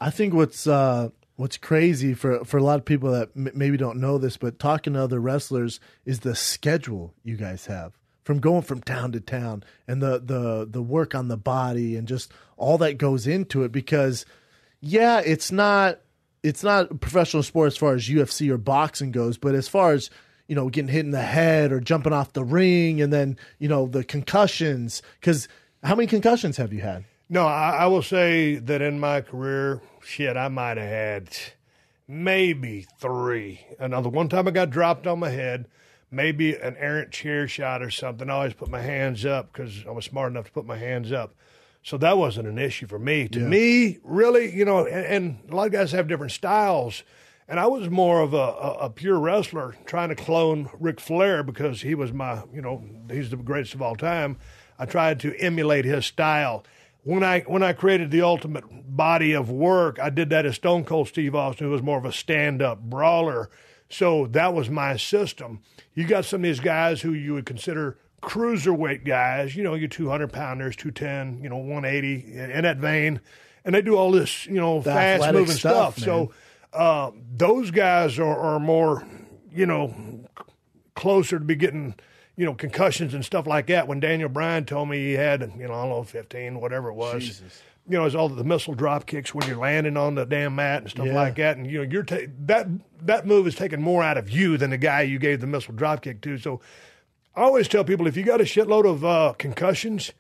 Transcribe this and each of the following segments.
I think what's crazy for a lot of people that maybe don't know this, but talking to other wrestlers, is the schedule you guys have from going from town to town, and the work on the body and just all that goes into it. Because yeah, it's not a professional sport as far as UFC or boxing goes, but as far as, you know, getting hit in the head or jumping off the ring, and then, you know, the concussions. Because how many concussions have you had? No, I will say that in my career, I might have had maybe 3. Another one time I got dropped on my head, maybe an errant chair shot or something. I always put my hands up because I was smart enough to put my hands up. So that wasn't an issue for me. To me, really, you know, and a lot of guys have different styles. And I was more of a pure wrestler trying to clone Ric Flair because he was he's the greatest of all time. I tried to emulate his style. When I created the ultimate body of work, I did that as Stone Cold Steve Austin, who was more of a stand-up brawler. So that was my system. You got some of these guys who you would consider cruiserweight guys, you know, your 200-pounders, 210, 180, in that vein. And they do all this, fast-moving stuff. Man. So those guys are more, closer to be getting – concussions and stuff like that. When Daniel Bryan told me he had, I don't know, 15, whatever it was. Jesus. It's all the missile drop kicks when you're landing on the damn mat and stuff like that. And, you're that move is taking more out of you than the guy you gave the missile drop kick to. So I always tell people, if you got a shitload of concussions,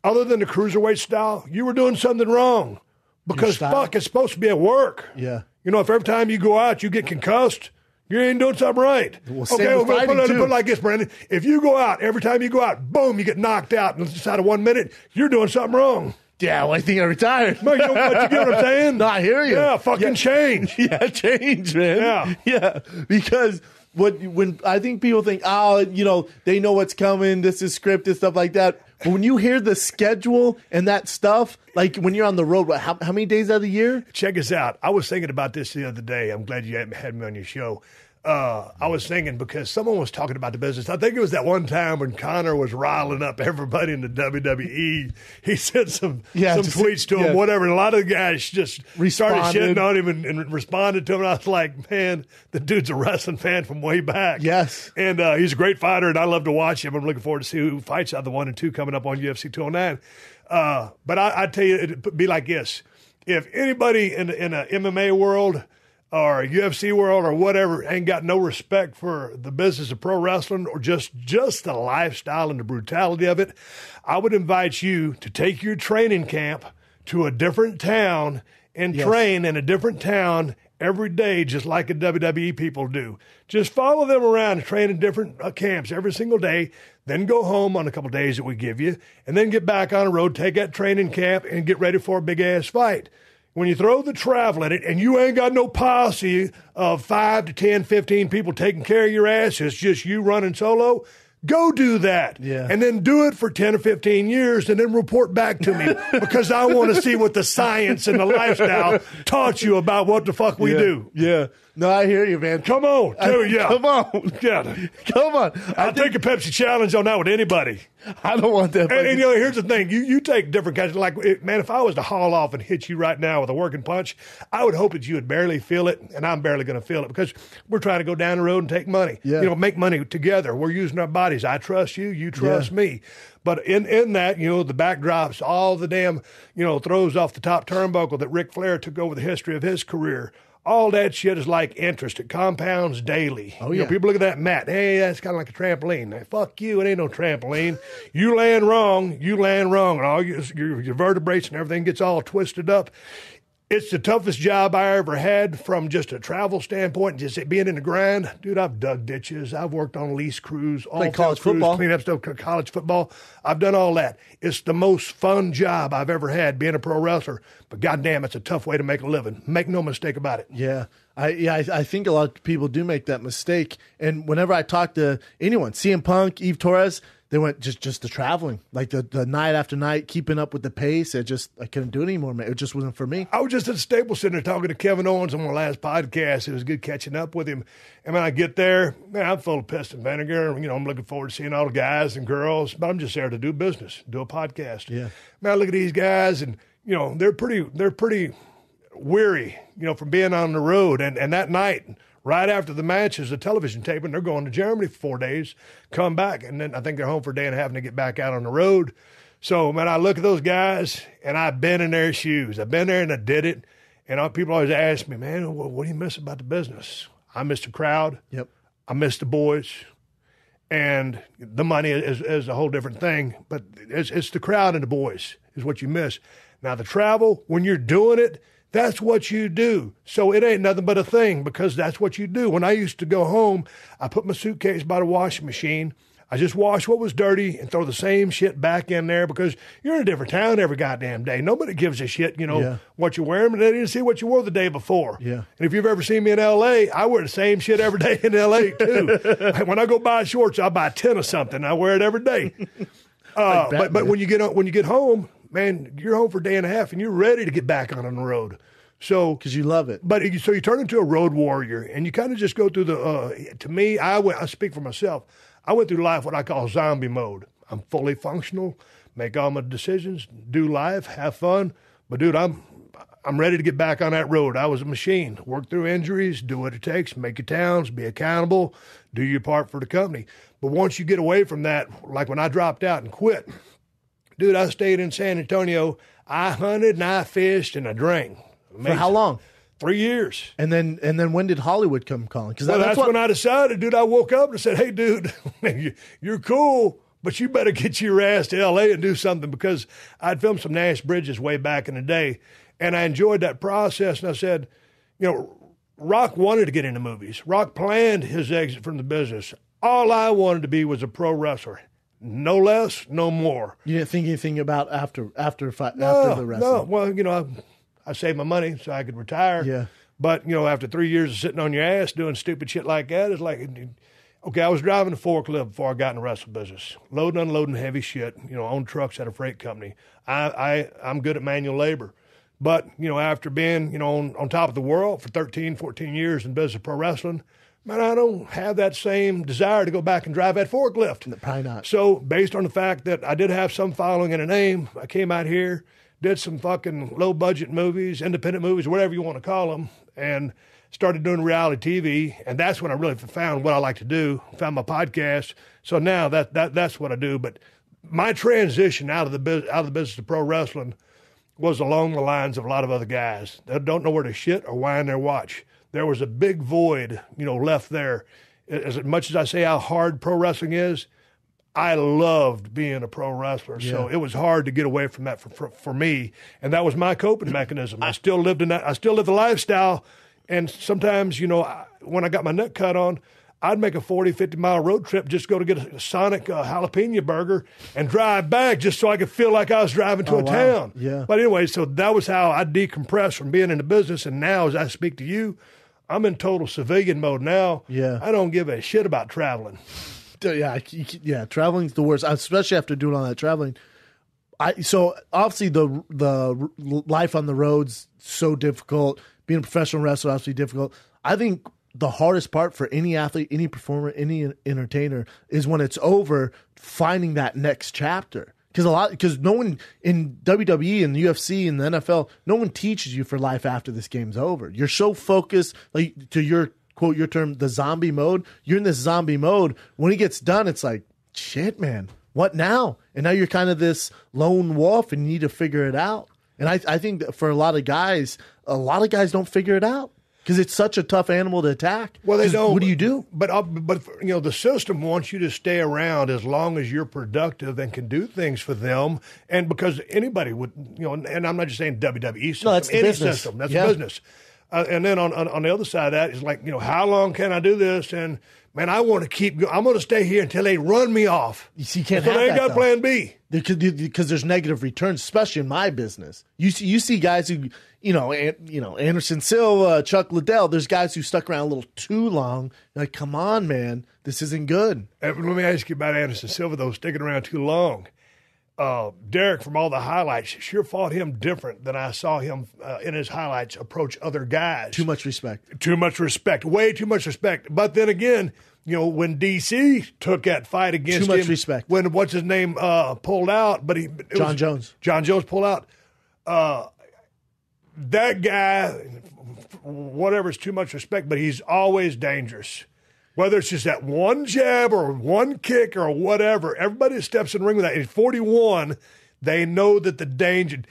other than the cruiserweight style, you were doing something wrong. Because, it's supposed to be at work. Yeah. If every time you go out you get concussed, you ain't doing something right. Well, we'll put it like this, Brandon. If you go out, every time you go out, boom, you get knocked out inside of 1 minute, you're doing something wrong. Yeah, well, I think I retired. No, you get what I'm saying? No, I hear you. Yeah, change. Yeah, change, man. Yeah, because when I think people think, they know what's coming, this is scripted, stuff like that. But when you hear the schedule and that stuff, like when you're on the road, how many days out of the year? Check us out. I was thinking about this the other day. I'm glad you had me on your show. I was thinking because someone was talking about the business. I think it was that one time when Conor was riling up everybody in the WWE. He sent some tweets to him, whatever. And a lot of the guys just started shitting on him and responded to him. And I was like, man, the dude's a wrestling fan from way back. Yes. And he's a great fighter, and I love to watch him. I'm looking forward to see who fights out the 1 and 2 coming up on UFC 209. But I tell you, it'd be like this. If anybody in the MMA world or UFC world or whatever ain't got no respect for the business of pro wrestling or just the lifestyle and the brutality of it, I would invite you to take your training camp to a different town and train in a different town every day, just like the WWE people do. Just follow them around and train in different camps every single day, then go home on a couple of days that we give you, and then get back on the road, take that training camp, and get ready for a big-ass fight. When you throw the travel at it and you ain't got no posse of 5 to 10, 15 people taking care of your ass, it's just you running solo, go do that. Yeah. And then do it for 10 or 15 years and then report back to me because I want to see what the science and the lifestyle taught you about what the fuck we do. Yeah. No, I hear you, man. Come on. Come on. Yeah. Come on. I'll take a Pepsi challenge on that with anybody. I don't want that. And here's the thing. You take different kinds. Man, if I was to haul off and hit you right now with a working punch, I would hope that you would barely feel it, and I'm barely going to feel it because we're trying to go down the road and take money. Yeah. Make money together. We're using our bodies. I trust you. You trust me. But in that, the backdrops, all the damn, throws off the top turnbuckle that Ric Flair took over the history of his career. All that shit is like interest. It compounds daily. Oh, yeah. People look at that mat. Hey, that's kind of like a trampoline. Hey, fuck you. It ain't no trampoline. You land wrong. And all your vertebrae and everything gets all twisted up. It's the toughest job I ever had from just a travel standpoint, just being in the grind. Dude, I've dug ditches. I've worked on lease crews, college football, clean up stuff, college football. I've done all that. It's the most fun job I've ever had being a pro wrestler. But goddamn, it's a tough way to make a living. Make no mistake about it. Yeah. I think a lot of people do make that mistake. And whenever I talk to anyone, CM Punk, Eve Torres, they went just the traveling, like the night after night, keeping up with the pace. I couldn't do it anymore, man. It just wasn't for me. I was just at the Staples Center talking to Kevin Owens on my last podcast. It was good catching up with him. And when I get there, man, I'm full of piss and vinegar. I'm looking forward to seeing all the guys and girls, but I'm just there to do business, do a podcast. Yeah. Man, I look at these guys and, they're pretty weary, from being on the road. And that night, right after the match is a television tape, and they're going to Germany for 4 days, come back, and then I think they're home for a day and a half and they get back out on the road. So, man, I look at those guys, and I've been in their shoes. I've been there and I did it. And people always ask me, man, what do you miss about the business? I miss the crowd. Yep. I miss the boys. And the money is a whole different thing. But it's the crowd and the boys is what you miss. Now, the travel, when you're doing it, that's what you do. So it ain't nothing but a thing because that's what you do. When I used to go home, I put my suitcase by the washing machine. I just wash what was dirty and throw the same shit back in there because you're in a different town every goddamn day. Nobody gives a shit, what you're wearing, but they didn't see what you wore the day before. Yeah. And if you've ever seen me in L.A., I wear the same shit every day in L.A. too. When I go buy shorts, I buy 10 of something. I wear it every day. But when you get home, man, you're home for a day and a half and you're ready to get back on the road. So, because you love it. But so you turn into a road warrior and you kind of just go through to me, I speak for myself. I went through life what I call zombie mode. I'm fully functional, make all my decisions, do life, have fun. But dude, I'm ready to get back on that road. I was a machine. Work through injuries, do what it takes, make your towns, be accountable, do your part for the company. But once you get away from that, like when I dropped out and quit, dude, I stayed in San Antonio. I hunted and I fished and I drank. For how long? 3 years. And then when did Hollywood come calling? Because that's when I decided, dude. I woke up and said, "Hey, dude, you're cool, but you better get your ass to L.A. and do something." Because I'd filmed some Nash Bridges way back in the day, and I enjoyed that process. And I said, Rock wanted to get into movies. Rock planned his exit from the business. All I wanted to be was a pro wrestler. No less, no more. You didn't think anything about after the wrestling? No. Well, I saved my money so I could retire. Yeah. But, after 3 years of sitting on your ass doing stupid shit like that, it's like, okay, I was driving a forklift before I got in the wrestling business, loading, unloading heavy shit, on trucks at a freight company. I'm good at manual labor. But, after being, on top of the world for 13, 14 years in business of pro wrestling, man, I don't have that same desire to go back and drive that forklift. Probably not. So based on the fact that I did have some following and a name, I came out here, did some fucking low-budget movies, independent movies, whatever you want to call them, and started doing reality TV. And that's when I really found what I like to do, found my podcast. So now that's what I do. But my transition out of the business of pro wrestling was along the lines of a lot of other guys that don't know where to shit or wind their watch. There was a big void, left there. As much as I say how hard pro wrestling is, I loved being a pro wrestler, so it was hard to get away from that for me, and that was my coping mechanism. I still lived in that. I still lived the lifestyle, and sometimes, when I got my nut cut on, I'd make a 40, 50-mile road trip just to go to get a Sonic jalapeno burger and drive back just so I could feel like I was driving to a town. Yeah. But anyway, so that was how I decompressed from being in the business, and now as I speak to you, I'm in total civilian mode now. Yeah. I don't give a shit about traveling. Yeah, traveling's the worst, especially after doing all that traveling. So obviously the life on the road's so difficult. Being a professional wrestler obviously difficult. I think the hardest part for any athlete, any performer, any entertainer is when it's over, finding that next chapter. Because no one in WWE and the UFC and the NFL, no one teaches you for life after this game's over. You're so focused, like to your quote your term, the zombie mode. You're in this zombie mode. When it gets done, it's like, shit, man, what now? And now you're kind of this lone wolf and you need to figure it out. And I think that for a lot of guys don't figure it out because it's such a tough animal to attack. Well, they don't. What do you do? But the system wants you to stay around as long as you're productive and can do things for them. And because anybody would, and I'm not just saying WWE system, no, that's the any business. system, that's a business. And then on the other side of that is like, how long can I do this? And man, I want to keep going. I'm going to stay here until they run me off. You see, you can't so have they ain't that, got plan B. Because there's negative returns, especially in my business. You see guys who, Anderson Silva, Chuck Liddell, there's guys who stuck around a little too long. You're like, come on, man, this isn't good. Let me ask you about Anderson Silva, though, sticking around too long. Derek, from all the highlights, sure fought him different than I saw him in his highlights approach other guys. Too much respect. Too much respect. Way too much respect. But then again, when DC took that fight against him. Too much respect. When, what's his name, pulled out. But John Jones. John Jones pulled out. that guy, whatever is too much respect, but he's always dangerous. Whether it's just that one jab or one kick or whatever, everybody steps in the ring with that. At 41, they know that the danger,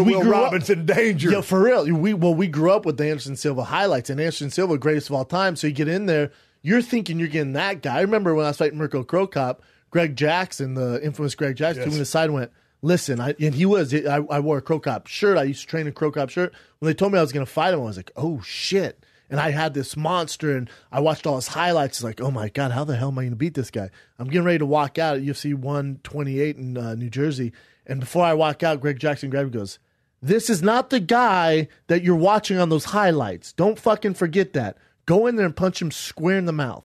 Will Robinson, danger. Yeah, for real. We grew up with the Anderson Silva highlights, and Anderson Silva, greatest of all time. So you get in there, you're thinking you're getting that guy. I remember when I was fighting Mirko Cro Cop, Greg Jackson, the infamous Greg Jackson, took me to the side and went, listen, I wore a Cro Cop shirt. I used to train in a Cro Cop shirt. When they told me I was going to fight him, I was like, oh, shit. And I had this monster, and I watched all his highlights. It's like, oh, my God, how the hell am I going to beat this guy? I'm getting ready to walk out at UFC 128 in New Jersey. And before I walk out, Greg Jackson grabbed me and goes, this is not the guy that you're watching on those highlights. Don't fucking forget that. Go in there and punch him square in the mouth.